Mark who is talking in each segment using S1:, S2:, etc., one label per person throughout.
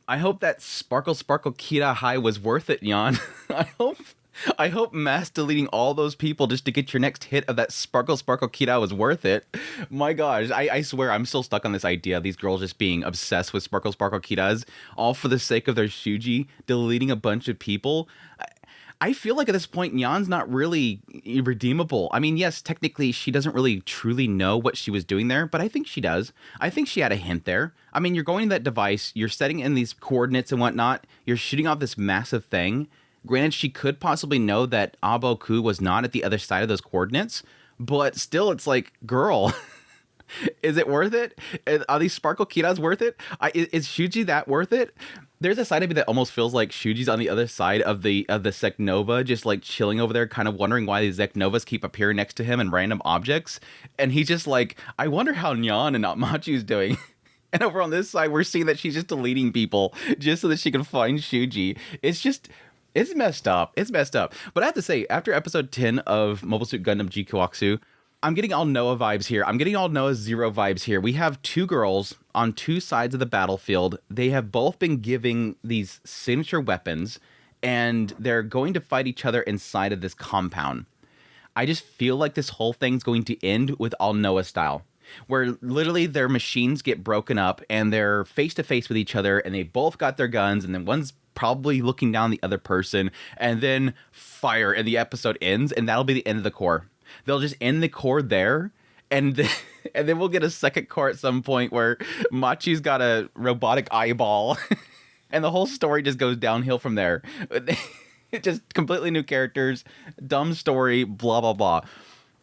S1: I hope that Sparkle Sparkle Kira high was worth it, Jan. I hope mass deleting all those people just to get your next hit of that Sparkle Sparkle Kira was worth it. My gosh, I swear I'm still stuck on this idea of these girls just being obsessed with Sparkle Sparkle Kiras, all for the sake of their Shuji, deleting a bunch of people. I feel like at this point, Nyan's not really redeemable. I mean, yes, technically she doesn't really truly know what she was doing there, but I think she does. I think she had a hint there. I mean, you're going to that device, you're setting in these coordinates and whatnot, you're shooting off this massive thing. Granted, she could possibly know that Coup was not at the other side of those coordinates, but still, it's like, girl, is it worth it? Are these Sparkle Kiras worth it? Is Shuji that worth it? There's a side of me that almost feels like Shuji's on the other side of the Zeknova, just like chilling over there, kind of wondering why these Zeknovas keep appearing next to him in random objects. And he's just like, I wonder how Nyan and not Machu's doing. And over on this side, we're seeing that she's just deleting people just so that she can find Shuji. It's messed up. It's messed up. But I have to say, after episode 10 of Mobile Suit Gundam GQuuuuuuX, I'm getting all Noah vibes here. I'm getting all Noah Zero vibes here. We have two girls on two sides of the battlefield. They have both been giving these signature weapons, and they're going to fight each other inside of this compound. I just feel like this whole thing's going to end with all Noah style, where literally their machines get broken up, and they're face-to-face with each other, and they both got their guns, and then one's probably looking down the other person, and then fire, and the episode ends, and that'll be the end of the core. They'll just end the core there, and then we'll get a second core at some point where Machi's got a robotic eyeball, and the whole story just goes downhill from there. Just completely new characters, dumb story, blah, blah, blah.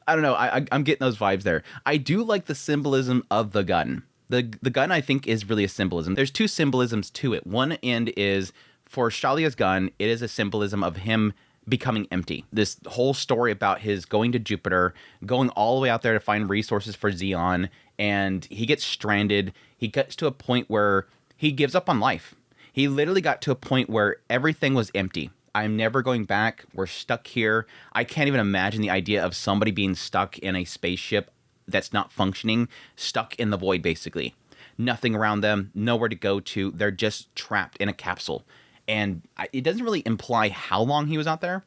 S1: I don't know. I'm getting those vibes there. I do like the symbolism of the gun. The gun, I think, is really a symbolism. There's two symbolisms to it. One end is, for Shalia's gun, it is a symbolism of him becoming empty. This whole story about his going to Jupiter, going all the way out there to find resources for Zeon, and he gets stranded. He gets to a point where he gives up on life. He literally got to a point where everything was empty. I'm never going back. We're stuck here. I can't even imagine the idea of somebody being stuck in a spaceship that's not functioning, stuck in the void, basically. Nothing around them, nowhere to go to. They're just trapped in a capsule. And it doesn't really imply how long he was out there,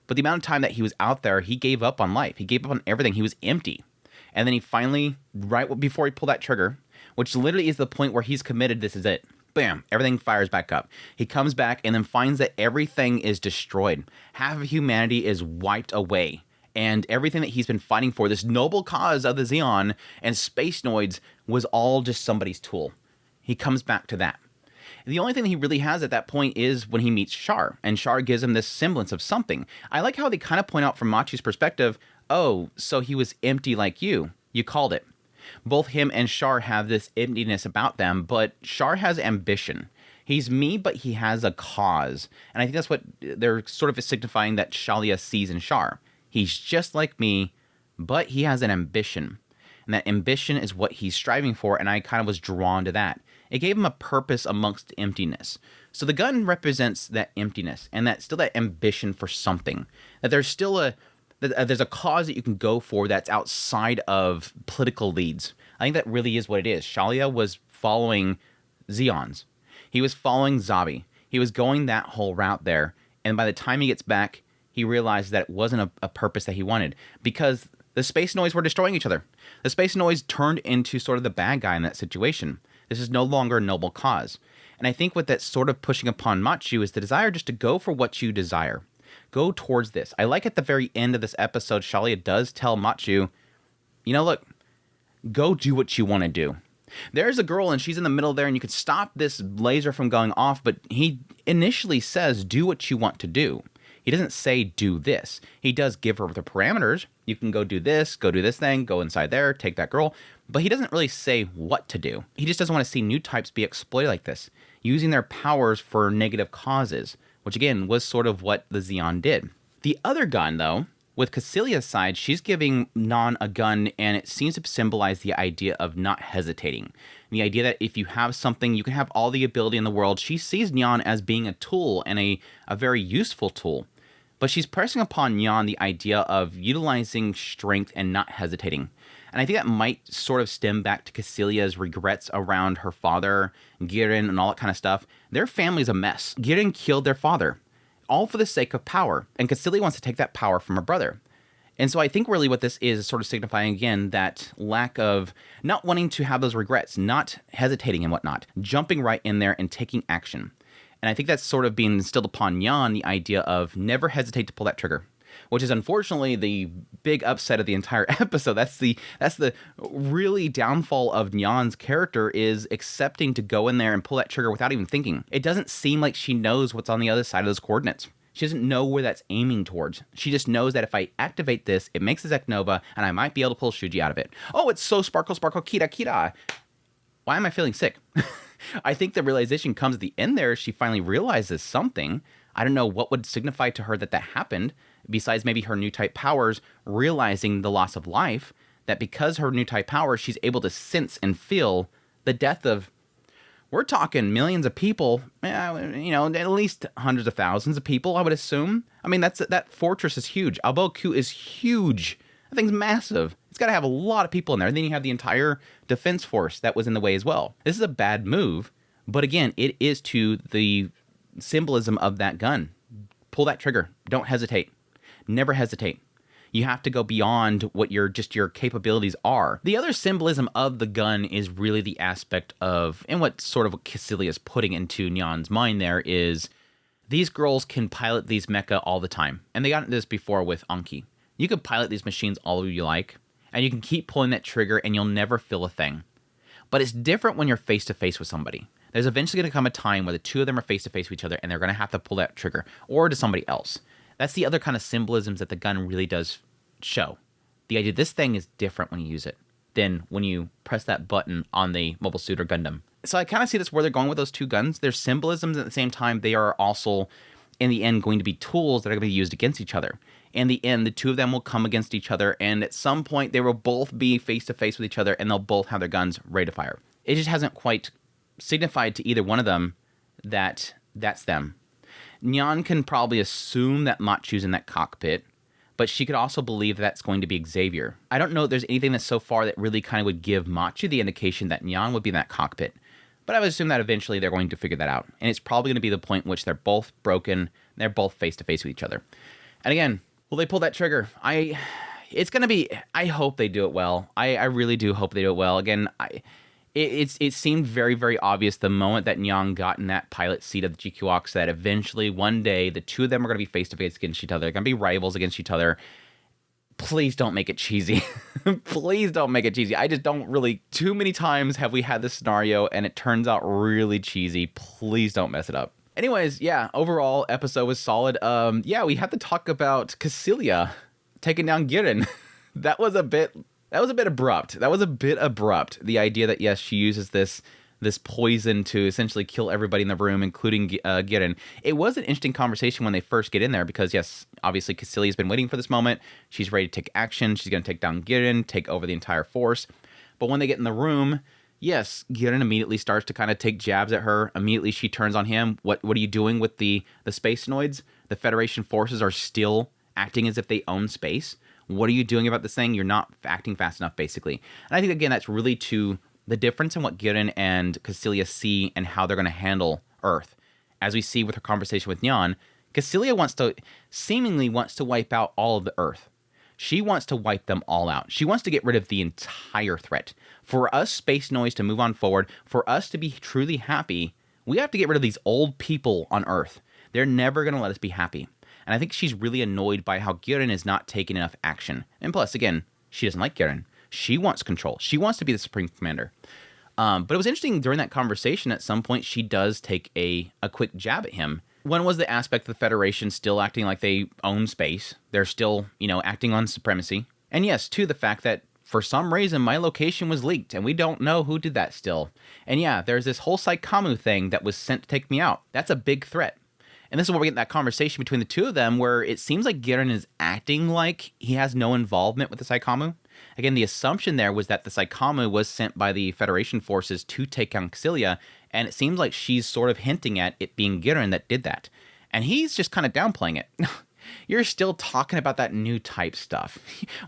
S1: but the amount of time that he was out there, he gave up on life. He gave up on everything. He was empty. And then he finally, right before he pulled that trigger, which literally is the point where he's committed, this is it. Bam, everything fires back up. He comes back and then finds that everything is destroyed. Half of humanity is wiped away. And everything that he's been fighting for, this noble cause of the Zeon and Space Noids, was all just somebody's tool. He comes back to that. The only thing that he really has at that point is when he meets Char, and Char gives him this semblance of something. I like how they kind of point out from Machi's perspective, oh, so he was empty like you. You called it. Both him and Char have this emptiness about them, but Char has ambition. He's me, but he has a cause. And I think that's what they're sort of signifying that Shalia sees in Char. He's just like me, but he has an ambition. And that ambition is what he's striving for, and I kind of was drawn to that. It gave him a purpose amongst emptiness. So the gun represents that emptiness and that still that ambition for something. That there's still there's a cause that you can go for that's outside of political leads. I think that really is what it is. Shalia was following Zeons. He was following Zabi. He was going that whole route there. And by the time he gets back, he realized that it wasn't a purpose that he wanted, because the Space Noids were destroying each other. The Space Noids turned into sort of the bad guy in that situation. This is no longer a noble cause. And I think what that's sort of pushing upon Machu is the desire just to go for what you desire. Go towards this. I like at the very end of this episode, Shalia does tell Machu, you know, look, go do what you want to do. There's a girl and she's in the middle there and you could stop this laser from going off, but he initially says, do what you want to do. He doesn't say do this. He does give her the parameters. You can go do this thing, go inside there, take that girl. But he doesn't really say what to do. He just doesn't want to see new types be exploited like this, using their powers for negative causes, which again was sort of what the Zeon did. The other gun, though, with Casilia's side, she's giving Non a gun, and it seems to symbolize the idea of not hesitating. The idea that if you have something, you can have all the ability in the world. She sees Nyan as being a tool and a very useful tool. But she's pressing upon Nyan the idea of utilizing strength and not hesitating. And I think that might sort of stem back to Kycilia's regrets around her father, Girin, and all that kind of stuff. Their family's a mess. Girin killed their father, all for the sake of power. And Kycilia wants to take that power from her brother. And so I think really what this is sort of signifying, again, that lack of not wanting to have those regrets, not hesitating and whatnot, jumping right in there and taking action. And I think that's sort of being instilled upon Nyan, the idea of never hesitate to pull that trigger, which is unfortunately the big upset of the entire episode. That's the really downfall of Nyan's character, is accepting to go in there and pull that trigger without even thinking. It doesn't seem like she knows what's on the other side of those coordinates. She doesn't know where that's aiming towards. She just knows that if I activate this, it makes a Zeknova, and I might be able to pull Shuji out of it. Oh, it's so sparkle, sparkle, kira, kira. Why am I feeling sick? I think the realization comes at the end there. She finally realizes something. I don't know what would signify to her that happened, besides maybe her new type powers, realizing the loss of life, that because her new type powers, she's able to sense and feel the death of, we're talking millions of people, at least hundreds of thousands of people, I would assume. I mean, that fortress is huge. Alboku is huge. That thing's massive. It's got to have a lot of people in there. And then you have the entire defense force that was in the way as well. This is a bad move, but again, it is to the symbolism of that gun. Pull that trigger. Don't hesitate. Never hesitate. You have to go beyond what your capabilities are. The other symbolism of the gun is really the aspect of, and what sort of what Kycilia is putting into Nyan's mind there, is these girls can pilot these mecha all the time. And they got this before with Anki. You can pilot these machines all you like, and you can keep pulling that trigger and you'll never feel a thing. But it's different when you're face to face with somebody. There's eventually going to come a time where the two of them are face to face with each other and they're going to have to pull that trigger, or to somebody else. That's the other kind of symbolisms that the gun really does show. The idea this thing is different when you use it than when you press that button on the Mobile Suit or Gundam. So I kind of see this where they're going with those two guns. They're symbolisms, at the same time they are also, in the end, going to be tools that are going to be used against each other. In the end, the two of them will come against each other, and at some point they will both be face to face with each other, and they'll both have their guns ready to fire. It just hasn't quite signified to either one of them that that's them. Nyan can probably assume that Machu's in that cockpit, but she could also believe that's going to be Xavier. I don't know if there's anything that's so far that really kind of would give Machu the indication that Nyan would be in that cockpit. But I would assume that eventually they're going to figure that out. And it's probably going to be the point in which they're both broken, they're both face-to-face with each other. And again, will they pull that trigger? I hope they do it well. I really do hope they do it well. Again, it seemed very, very obvious the moment that Nyan got in that pilot seat of the GQuuuuuuX that eventually one day the two of them are going to be face-to-face against each other. They're going to be rivals against each other. Please don't make it cheesy. Please don't make it cheesy. I just don't really... Too many times have we had this scenario and it turns out really cheesy. Please don't mess it up. Anyways, yeah, overall, episode was solid. We had to talk about Casilia taking down Girin. That was a bit abrupt. The idea that, yes, she uses this poison to essentially kill everybody in the room, including Girin. It was an interesting conversation when they first get in there because, yes, obviously Cacilia's been waiting for this moment. She's ready to take action. She's going to take down Girin, take over the entire force. But when they get in the room, yes, Girin immediately starts to kind of take jabs at her. Immediately she turns on him. What are you doing with the space noids? The Federation forces are still acting as if they own space. What are you doing about this thing? You're not acting fast enough, basically. And I think, again, that's really to the difference in what Girin and Casilia see and how they're going to handle Earth. As we see with her conversation with Nyan, Casilia seemingly wants to wipe out all of the Earth. She wants to wipe them all out. She wants to get rid of the entire threat. For us space noise to move on forward, for us to be truly happy, we have to get rid of these old people on Earth. They're never going to let us be happy. And I think she's really annoyed by how Girin is not taking enough action. And plus, again, she doesn't like Girin. She wants control. She wants to be the Supreme Commander. But it was interesting during that conversation, at some point, she does take a quick jab at him. One was the aspect of the Federation still acting like they own space. They're still, acting on supremacy. And yes, too, the fact that for some reason my location was leaked and we don't know who did that still. And yeah, there's this whole Saikamu thing that was sent to take me out. That's a big threat. And this is where we get that conversation between the two of them where it seems like Girin is acting like he has no involvement with the Saikamu. Again, the assumption there was that the Saikamu was sent by the Federation forces to take down Casilia, and it seems like she's sort of hinting at it being Girin that did that. And he's just kind of downplaying it. You're still talking about that new type stuff.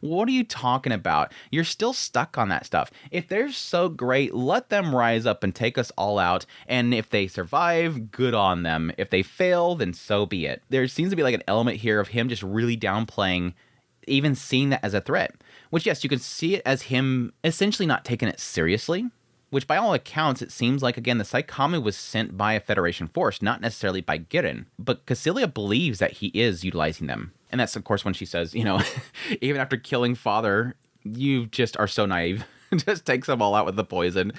S1: What are you talking about? You're still stuck on that stuff. If they're so great, let them rise up and take us all out. And if they survive, good on them. If they fail, then so be it. There seems to be like an element here of him just really downplaying even seeing that as a threat. Which, yes, you can see it as him essentially not taking it seriously. Which, by all accounts, it seems like, again, the Saikami was sent by a Federation force, not necessarily by Girin. But Casilia believes that he is utilizing them. And that's, of course, when she says, you know, even after killing father, you just are so naive. Just takes them all out with the poison.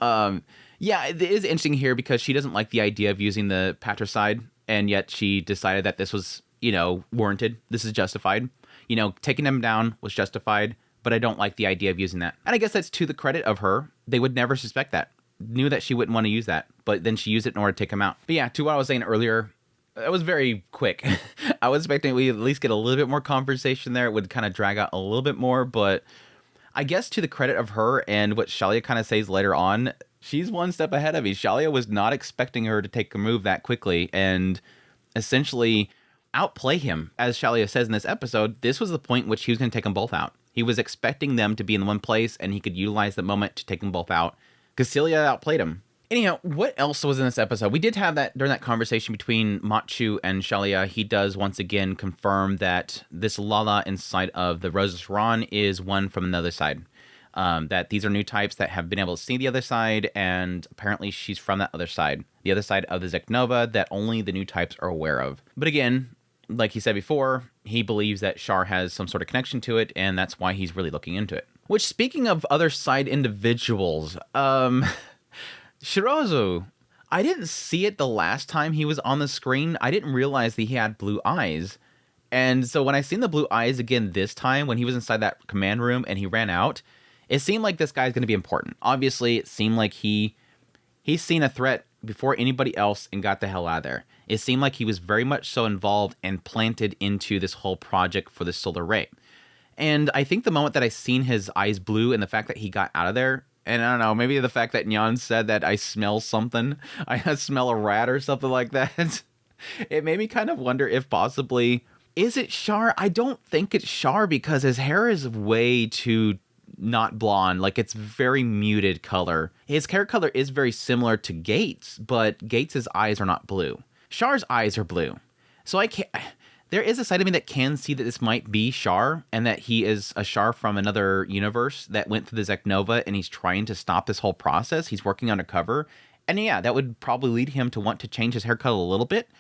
S1: Yeah, it is interesting here because she doesn't like the idea of using the patricide. And yet she decided that this was, you know, warranted. This is justified. You know, taking them down was justified. But I don't like the idea of using that. And I guess that's to the credit of her. They would never suspect that. Knew that she wouldn't want to use that. But then she used it in order to take him out. But yeah, to what I was saying earlier, that was very quick. I was expecting we at least get a little bit more conversation there. It would kind of drag out a little bit more. But I guess to the credit of her and what Shalia kind of says later on, she's one step ahead of me. Shalia was not expecting her to take a move that quickly and essentially outplay him. As Shalia says in this episode, this was the point in which he was going to take them both out. He was expecting them to be in one place, and he could utilize the moment to take them both out. Casilia outplayed him. Anyhow, what else was in this episode? We did have that during that conversation between Machu and Shalia. He does once again confirm that this Lala inside of the Rose of Sharon is one from another side. That these are new types that have been able to see the other side, and apparently she's from that other side. The other side of the Zeknova that only the new types are aware of. But again, like he said before, he believes that Char has some sort of connection to it, and that's why he's really looking into it. Which, speaking of other side individuals, Shirozu, I didn't see it the last time he was on the screen. I didn't realize that he had blue eyes. And so when I seen the blue eyes again this time, when he was inside that command room and he ran out, it seemed like this guy's going to be important. Obviously, it seemed like he's seen a threat before anybody else and got the hell out of there. It seemed like he was very much so involved and planted into this whole project for the solar ray. And I think the moment that I seen his eyes blue and the fact that he got out of there, and I don't know, maybe the fact that Nyan said that I smell something, I smell a rat or something like that, it made me kind of wonder if possibly, is it Char? I don't think it's Char because his hair is way too not blonde, like it's very muted color. His hair color is very similar to Gates, but Gates' eyes are not blue. Char's eyes are blue. So there is a side of me that can see that this might be Char and that he is a Char from another universe that went through the Zeknova and he's trying to stop this whole process. He's working undercover. And yeah, that would probably lead him to want to change his hair color a little bit.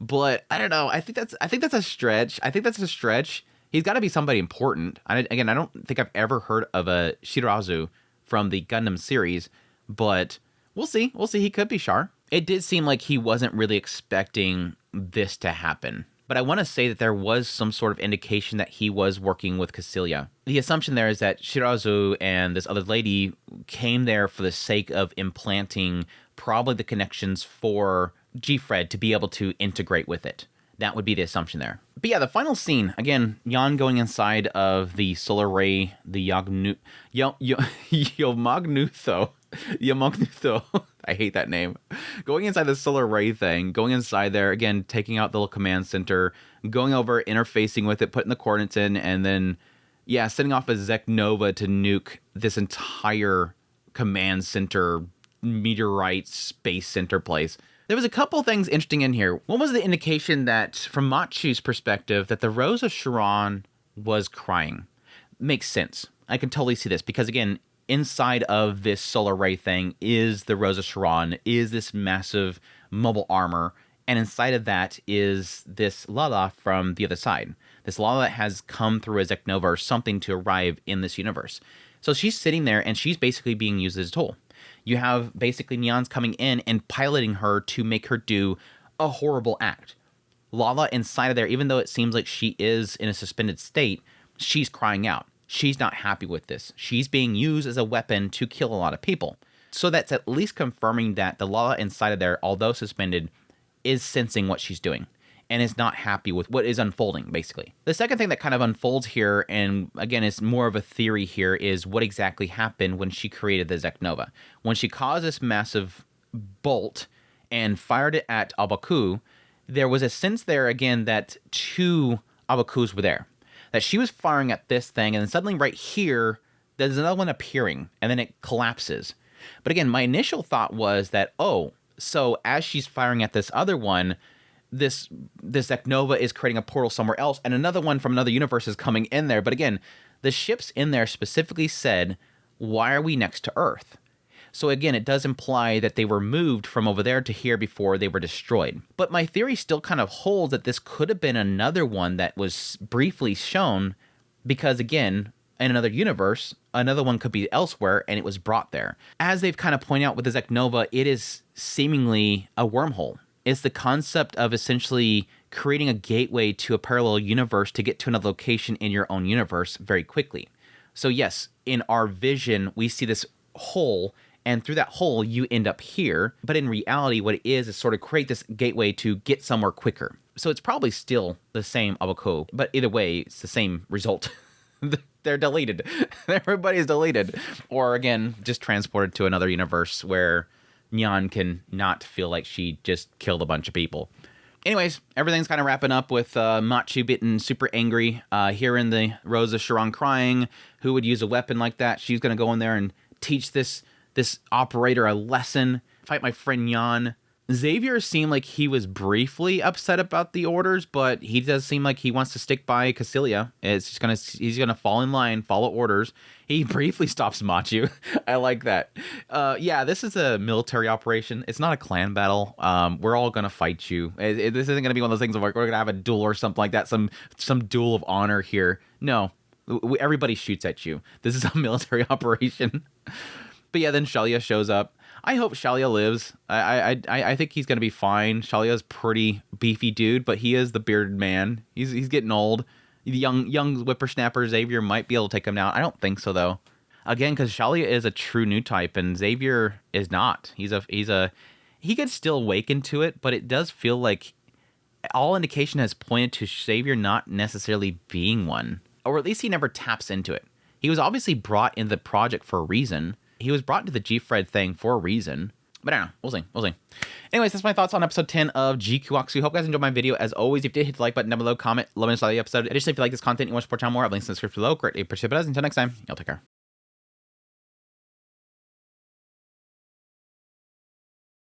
S1: But I don't know. I think that's a stretch. He's got to be somebody important. I don't think I've ever heard of a Shirazu from the Gundam series, but we'll see. He could be Char. It did seem like he wasn't really expecting this to happen. But I want to say that there was some sort of indication that he was working with Casilia. The assumption there is that Shirazu and this other lady came there for the sake of implanting probably the connections for G-Fred to be able to integrate with it. That would be the assumption there. But yeah, the final scene, again, Jan going inside of the solar ray, the Yamagnutho. I hate that name. Going inside the solar ray thing, going inside there, again, taking out the little command center, going over, interfacing with it, putting the coordinates in, and then, yeah, setting off a Zeknova to nuke this entire command center, meteorite space center place. There was a couple things interesting in here. One was the indication that, from Machu's perspective, that the Rose of Sharon was crying. Makes sense. I can totally see this because, again, inside of this solar ray thing is the Rose of Sharon, is this massive mobile armor, and inside of that is this Lala from the other side. This Lala that has come through a Zeknova or something to arrive in this universe. So she's sitting there, and she's basically being used as a tool. You have basically Neon's coming in and piloting her to make her do a horrible act. Lala inside of there, even though it seems like she is in a suspended state, she's crying out. She's not happy with this. She's being used as a weapon to kill a lot of people. So that's at least confirming that the Lala inside of there, although suspended, is sensing what she's doing and is not happy with what is unfolding, basically. The second thing that kind of unfolds here, and again, is more of a theory here, is what exactly happened when she created the Zeknova. When she caused this massive bolt and fired it at Abaku, there was a sense there, again, that 2 Abakus were there. That she was firing at this thing, and then suddenly right here, there's another one appearing, and then it collapses. But again, my initial thought was that, oh, so as she's firing at this other one, this Eknova is creating a portal somewhere else, and another one from another universe is coming in there. But again, the ships in there specifically said, why are we next to Earth? So again, it does imply that they were moved from over there to here before they were destroyed. But my theory still kind of holds that this could have been another one that was briefly shown, because again, in another universe, another one could be elsewhere, and it was brought there. As they've kind of pointed out with the Eknova, it is seemingly a wormhole. It's the concept of essentially creating a gateway to a parallel universe to get to another location in your own universe very quickly. So yes, in our vision, we see this hole, and through that hole, you end up here. But in reality, what it is sort of create this gateway to get somewhere quicker. So it's probably still the same Abaku, but either way, it's the same result. They're deleted. Everybody's deleted. Or again, just transported to another universe where Nyan can not feel like she just killed a bunch of people. Anyways, everything's kind of wrapping up with Machu getting super angry, hearing the Rose of Sharon crying. Who would use a weapon like that? She's going to go in there and teach this operator a lesson. Fight my friend Nyan. Xavier seemed like he was briefly upset about the orders, but he does seem like he wants to stick by Casilia. He's gonna fall in line, follow orders. He briefly stops Machu. I like that. Yeah, this is a military operation. It's not a clan battle. We're all gonna fight you. This isn't gonna be one of those things where we're gonna have a duel or something like that. Some duel of honor here. No, everybody shoots at you. This is a military operation. But yeah, then Shalia shows up. I hope Shalia lives. I think he's gonna be fine. Shalia's pretty beefy dude, but he is the bearded man. He's getting old. The young whippersnapper Xavier might be able to take him down. I don't think so though. Again, because Shalia is a true new type, and Xavier is not. He could still awaken to it, but it does feel like all indication has pointed to Xavier not necessarily being one, or at least he never taps into it. He was obviously brought into the project for a reason. He was brought into the G-Fred thing for a reason. But I don't know. We'll see. Anyways, that's my thoughts on episode 10 of GQuuuuuuX. Hope you guys enjoyed my video. As always, if you did, hit the like button down below, comment, love and style the episode. Additionally, if you like this content and you want to support channel more, I have links in the description below. Greatly appreciate it. Until next time, y'all take care.